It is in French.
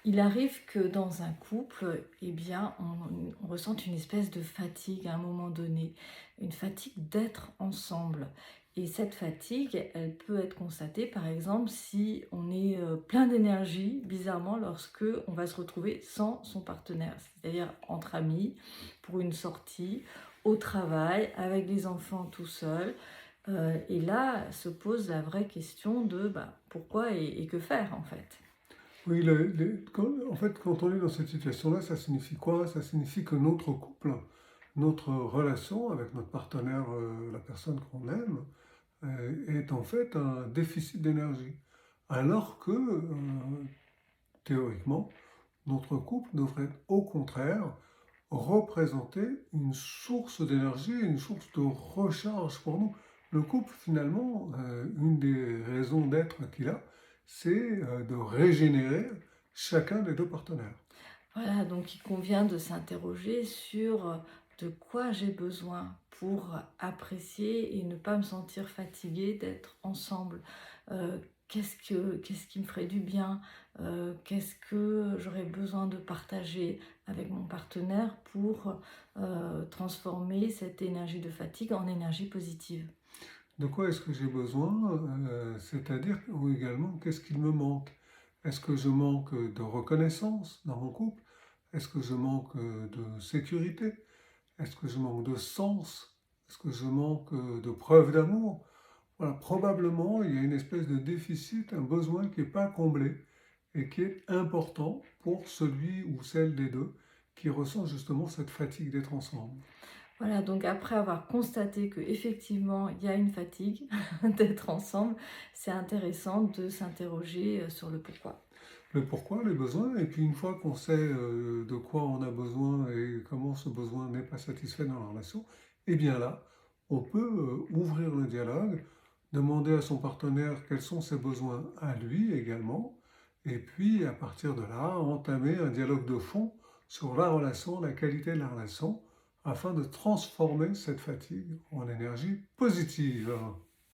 Il arrive que dans un couple, eh bien, on ressente une espèce de fatigue à un moment donné, une fatigue d'être ensemble. Et cette fatigue, elle peut être constatée, par exemple, si on est plein d'énergie, bizarrement, lorsque on va se retrouver sans son partenaire, c'est-à-dire entre amis, pour une sortie, au travail, avec les enfants tout seul. Et là se pose la vraie question de bah, pourquoi et que faire en fait. Oui, en fait, quand on est dans cette situation-là, ça signifie quoi? Ça signifie que notre couple, notre relation avec notre partenaire, la personne qu'on aime, est en fait un déficit d'énergie. Alors que, théoriquement, notre couple devrait au contraire représenter une source d'énergie, une source de recharge pour nous. Le couple, finalement, une des raisons d'être qu'il a, c'est de régénérer chacun des deux partenaires. Voilà, donc il convient de s'interroger sur de quoi j'ai besoin pour apprécier et ne pas me sentir fatiguée d'être ensemble. Qu'est-ce qui me ferait du bien? Qu'est-ce que j'aurais besoin de partager avec mon partenaire pour transformer cette énergie de fatigue en énergie positive? De quoi est-ce que j'ai besoin? C'est-à-dire, ou également, qu'est-ce qu'il me manque? Est-ce que je manque de reconnaissance dans mon couple? Est-ce que je manque de sécurité? Est-ce que je manque de sens? Est-ce que je manque de preuves d'amour? Voilà, probablement, il y a une espèce de déficit, un besoin qui n'est pas comblé et qui est important pour celui ou celle des deux qui ressent justement cette fatigue d'être ensemble. Voilà, donc après avoir constaté qu'effectivement il y a une fatigue d'être ensemble, c'est intéressant de s'interroger sur le pourquoi. Le pourquoi, les besoins, et puis une fois qu'on sait de quoi on a besoin et comment ce besoin n'est pas satisfait dans la relation, eh bien là, on peut ouvrir le dialogue, demander à son partenaire quels sont ses besoins à lui également, et puis à partir de là, entamer un dialogue de fond sur la relation, la qualité de la relation, afin de transformer cette fatigue en énergie positive.